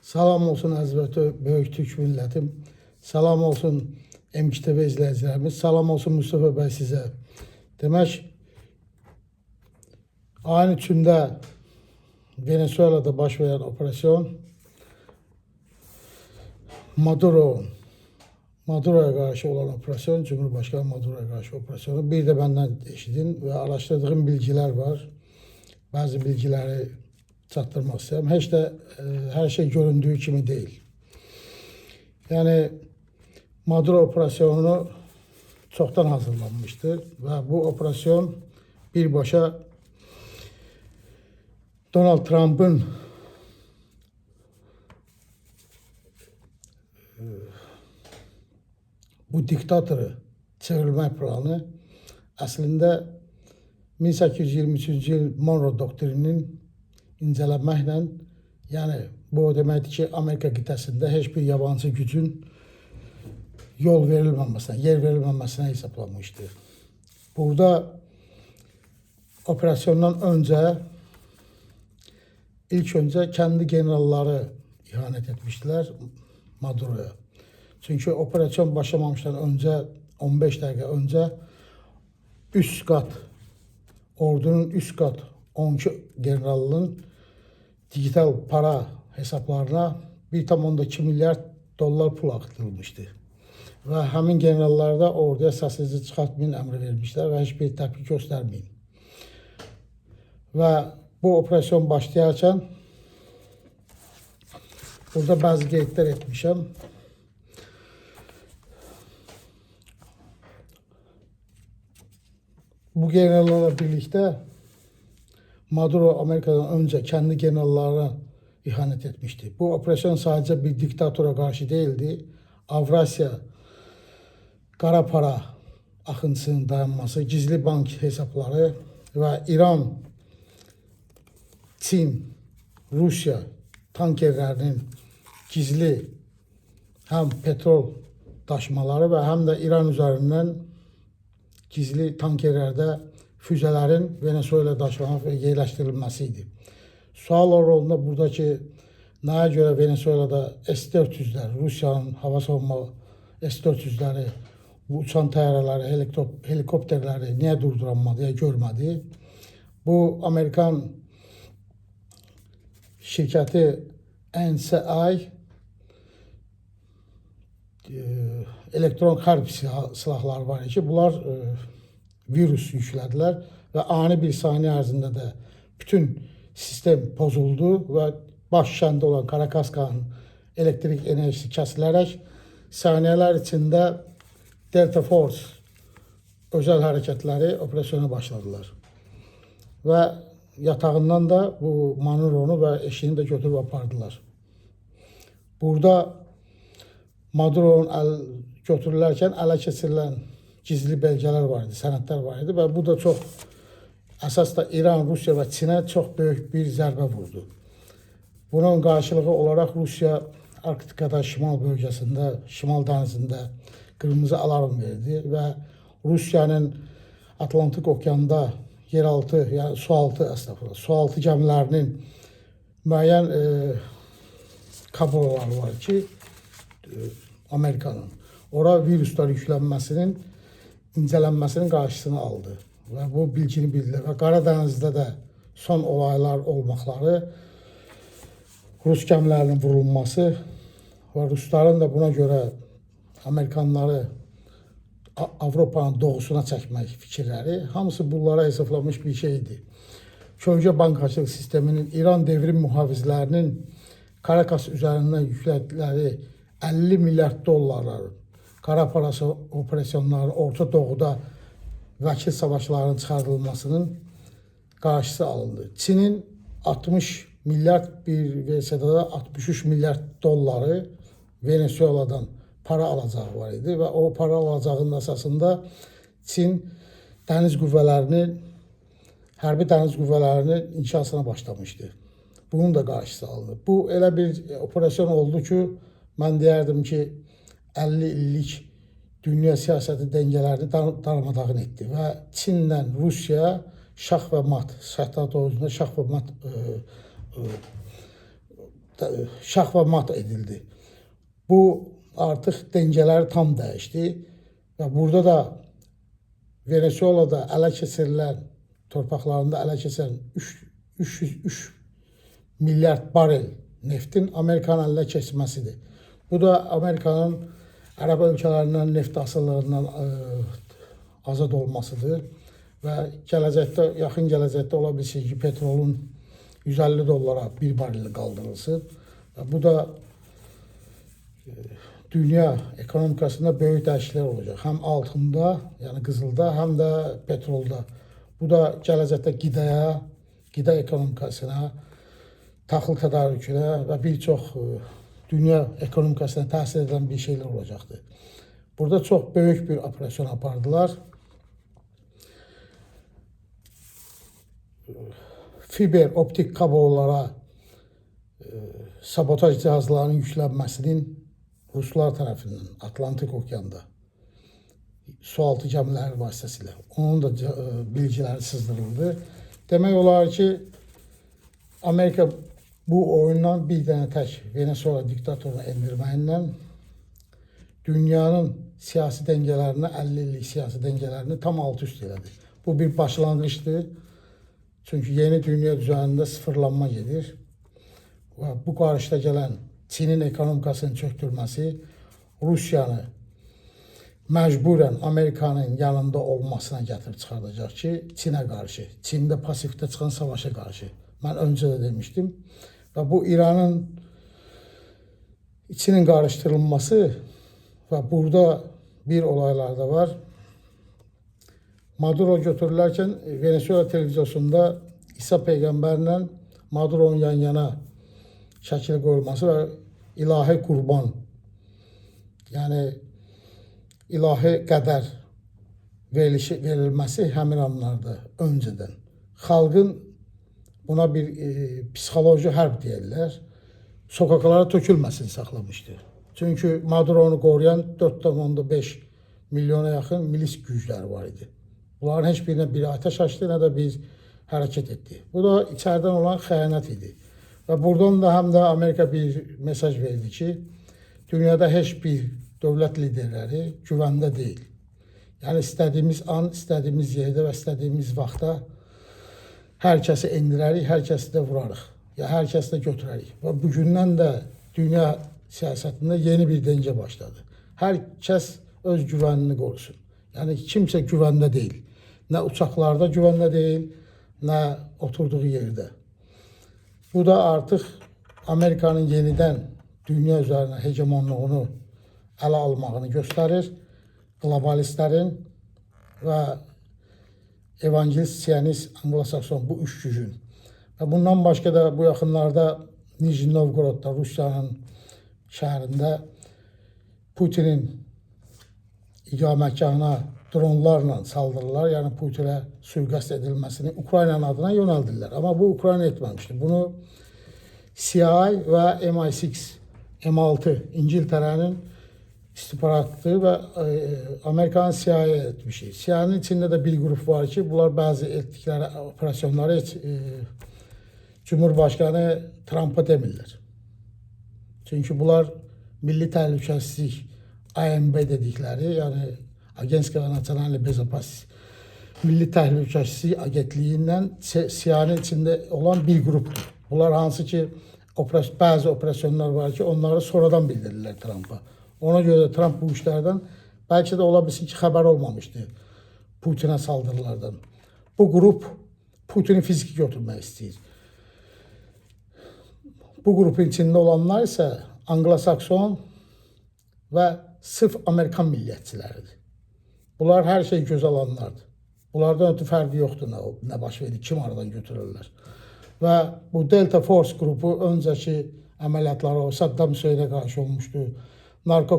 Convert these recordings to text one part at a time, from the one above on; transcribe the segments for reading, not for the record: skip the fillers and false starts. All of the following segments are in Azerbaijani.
Salam olsun əziz və böyük Türk millətim. Salam olsun MKTV izləyicilərimiz. Salam olsun Mustafa bəy sizə. Demək, ayın 3-də Venezuelada baş verən operasyon Maduro'ya qarşı olan operasyon, Cumhurbaşkanı Maduro'ya qarşı operasyonu. Bir də bəndən eşidin və araşdırdığım bilgilər var. Bəzi bilgiləri çatdırmaq istəyirəm. Heç də hər şey göründüyü kimi deyil. Yəni, Maduro operasyonu çoxdan hazırlanmışdır və bu operasyon birbaşa Donald Trump'ın bu diktatoru çevrilmək planı əslində 1823-cü il Monroe doktrininin incələnməklə, yəni bu o deməkdir ki, Amerika qitəsində heç bir yabancı gücün yol verilməməsinə, yer verilməməsinə hesablanmışdır. Burada operasyondan öncə ilk öncə kendi generalları ihanet etmişdilər Maduro'ya. Çünki operasyon başlamamışdan öncə 15 dəqiqə öncə üst qat ordunun üst qat 12 generalının digital para hesaplarına 1,2 milyar dolar pul akıtılmıştı. Və həmin generallar da orduya səsinizi çıxartmayın əmri vermişlər və heç bir təpki göstərməyin. Və bu operasyon başlayarkən burada bəzi qeydlər etmişəm. Bu generallarla birlikdə Maduro Amerika'dan önce kendi generallarına ihanet etmişti. Bu operasyon sadece bir diktatora karşı değildi. Avrasya, kara para akıntısının dayanması, gizli bank hesapları ve İran, Çin, Rusya tankerlerinin gizli hem petrol taşımaları ve hem de İran üzerinden gizli tankerlerde füzələrin Venezuela daşımaq və yerləşdirilməsiydi. Sual rolunda buradakı nəyə görə Venezuelada S-400'lər, Rusiyanın hava savunma S-400'ləri, bu uçan təyyarələri, helikopterləri niyə durduranmadı, görmədi? Bu Amerikan şirkəti NSA elektron hərb silahları var ki, bunlar virüs yüklədilər və ani bir saniyə ərzində də bütün sistem pozuldu və baş şəhərində olan Karakaskanın elektrik enerjisi kəsilərək saniyələr içində Delta Force özel hərəkətləri operasyona başladılar. Və yatağından da bu Maduro'nu və eşini də götürüb apardılar. Burada Maduro'nun götürülərkən ələ keçirilən gizli belgeler vardı, sənədlər var idi və bu da çox əsas da İran, Rusya və Çinə çox böyük bir zərbə vurdu. Bunun qarşılığı olaraq Rusya Arktikada şimal bölgəsində, şimal dənizində qırmızı alarm verdi və Rusiyanın Atlantik okeanda yeraltı, yəni sualtı gəmilərinin müəyyən kabloları var ki, Amerikanın ora virüslər yüklənməsinin incələnməsinin qarşısını aldı və bu bilgini bildi və Qaradənizdə də son olaylar olmaqları, Rus gəmilərinin vurulması və Rusların da buna görə Amerikanları Avropanın doğusuna çəkmək fikirləri, hamısı bunlara hesablanmış bir şeydi. Kölgə bankacılıq sisteminin İran devrim mühafizlərinin Karakas üzərindən yüklədikləri 50 milyard dollarların kara parası operasyonları Orta Doğuda vəkil savaşlarının çıxardılmasının qarşısı alındı. Çinin 60 milyard bir versiyada da 63 milyard dolları Venezuela'dan para alacağı var idi və o para alacağının əsasında Çin dəniz qüvvələrinin, hərbi dəniz qüvvələrinin inşasına başlamışdı. Bunun da qarşısı alındı. Bu elə bir operasyon oldu ki, mən deyərdim ki, 50 illik dünya siyaseti dengelerini darmadağın etdi və Çinlə Rusya şah və mat, Şəhtar Oğuzunda şah və mat şah və mat edildi. Bu artıq dəngələri tam dəyişdi və burada da Venezuelada ələ keçirilən, torpaqlarında ələ keçirilən 303 milyard barel neftin Amerikanın əlinə keçməsidir. Bu da Amerikanın Ərəb ölkələrindən neft asıllarından azad olmasıdır və gələcəkdə, yaxın gələcəkdə ola bilsin ki, petrolun 150 dollara bir bareli qaldırılsın. Və bu da dünya ekonomikasında böyük dəyişikliklər olacaq. Həm altında, yəni qızılda, həm də petrolda. Bu da gələcəkdə qida ekonomikasına, taxıl tədarükünə və bir çox dünya ekonomikasına təsir edən bir şeylər olacaqdır. Burada çox böyük bir operasyon apardılar. Fiber optik kablolara sabotaj cihazlarının yüklənməsinin Ruslar tərəfindən Atlantik okeanda sualtı gəmiləri vasitəsilə onun da bilgiləri sızdırıldı. Demək olar ki, Amerika bu oyundan bir dənə tək Venezuela diktatorunu endirməyindən dünyanın siyasi dəngələrini, 50 illik siyasi dəngələrini tam alt üst elədi. Bu bir başlanğıçdır. Çünki yeni dünya düzenində sıfırlanma gedir. Və bu qarşıda gələn Çinin ekonomikasının çöktürməsi Rusiyanı məcburən Amerikanın yanında olmasına gətirib çıxardacaq ki, Çinə qarşı, Çində pasifdə çıxan savaşa qarşı. Mən öncə də demişdim. Və bu İranın içinin qarışdırılması və burada bir olaylar da var. Maduro götürülərkən Venezuela televiziyasında İsa Peyğəmbərlə Maduro'nun yan-yana şəkil qoyulması və ilahi qurban, yəni ilahi qədər verilməsi həmin anlarda öncədən. Xalqın buna bir psixoloji hərb deyirlər. Sokaklara tökülməsin saxlamışdı. Çünki Maduro'nu qoruyan 4,5 milyona yaxın milis gücləri var idi. Bunların heç birinə bir ateş açdı, nə də bir hərəkət etdi. Bu da içərdən olan xəyanət idi. Və buradan da həm də Amerika bir mesaj verdi ki, dünyada heç bir dövlət liderləri güvəndə deyil. Yəni istədiyimiz an, istədiyimiz yerdə və istədiyimiz vaxtda hər kəsi endirərik, hər kəsi də vurarıq. Ya hər kəsi də götürərik. Və bugündən də dünya siyasətində yeni bir dəngə başladı. Hər kəs öz güvənini qorusun. Yəni kimsə güvəndə deyil. Nə uçaqlarda güvəndə deyil, nə oturduğu yerdə. Bu da artıq Amerikanın yenidən dünya üzərinə hegemonluğunu ələ almağını göstərir. Globalistlərin və evangelist, siyonist, anglo-sakson bu üç gücün. Və bundan başqa da bu yaxınlarda Nijni Novgorodda, Rusiyanın şəhərində Putinin iqamətgahına dronlarla saldırırlar. Yəni Putinə sui-qəsd edilməsini Ukraynanın adına yönəldirlər. Amma bu Ukrayna etməmişdir. Bunu CIA və MI6 İngiltərənin istihbaratı və Amerikanın CIA etmişdir. CIA'nın içində də bir qrup var ki, bunlar bəzi etdikləri operasyonları Cumhurbaşkanı Trump'a demirlər. Çünki bunlar Milli Təhlükəsizlik ANB dedikləri, yəni Agenskiya Nasionalnej Bezopasnosti Milli Təhlükəsizlik Agentliyindən CIA-nın içində olan bir qrupdur. Bunlar hansı ki, bəzi operasyonlar var ki, onları sonradan bildirirlər Trump'a. Ona görə Trump bu işlərdən bəlkə də ola bilsin ki, xəbər olmamışdı Putinə saldırılardan. Bu qrup Putini fiziki götürmək istəyir. Bu qrupun içində olanlar isə Anglo-Sakson və sırf Amerikan milliyyətçiləridir. Bunlar hər şey göz alanlardır. Bunlardan ötürü fərqi yoxdur nə baş verir, kim aradan götürürlər. Və bu Delta Force qrupu öncəki əməliyyatları Saddam Hüseynə qarşı olmuşdu. Narko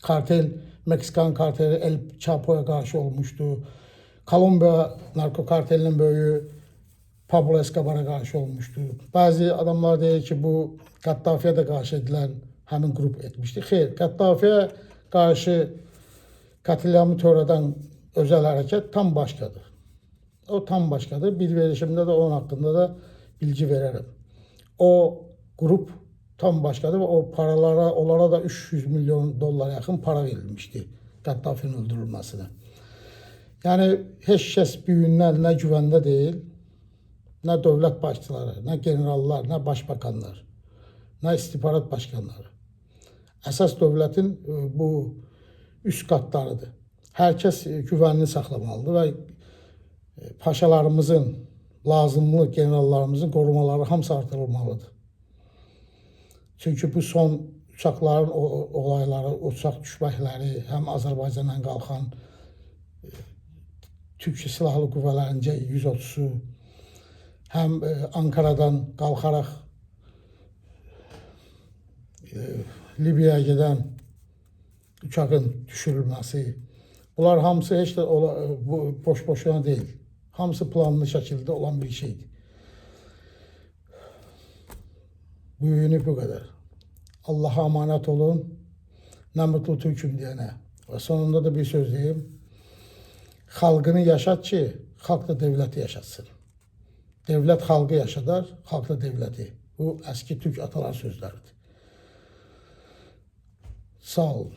kartel, Meksikan karteli El Chapo'ya qarşı olmuşdu. Kolumbiya narko kartelinin böyüyü Pablo Escobar'a qarşı olmuşdu. Bəzi adamlar deyir ki, bu Qaddafiyə də qarşı edilən həmin qrup etmişdi. Xeyr, Qaddafiyə qarşı katliamı törədən özəl hərəkət tam başqadır. O tam başqadır. Bir verişimdə də onun haqqında da bilgi verərəm. O grup tam başqadır və o paralara, onlara da 300 milyon dollara yaxın para verilmişdi Qəddafinin öldürülməsinə. Yəni heç kəs bu gündən nə güvəndə deyil, nə dövlət başçıları, nə generallar, nə başbakanlar, nə istihbarat başkanları. Əsas dövlətin bu üst qatlarıdır. Hər kəs güvənini saxlamalıdır və paşalarımızın, lazımlı generallarımızın qorumaları hamısı artırılmalıdır. Çünki bu son uçaqların olayları, uçaq düşməkləri, həm Azərbaycandan qalxan Türk Silahlı Qüvvələrincə 130-u, həm Ankaradan qalxaraq Libiyaya gedən uçağın düşürülməsi, bunlar hamısı heç də boş-boşuna deyil. Hamısı planlı şəkildə olan bir şeydir. Bugünü bu qədər. Allah'a emanet olun. Nə mutlu Türk'üm deyənə. Və sonunda da bir söz deyim. Xalqını yaşat ki, xalq da devleti yaşatsın. Devlet xalqı yaşadar, xalq da devleti. Bu eski Türk atalar sözləridir. Sağ olun.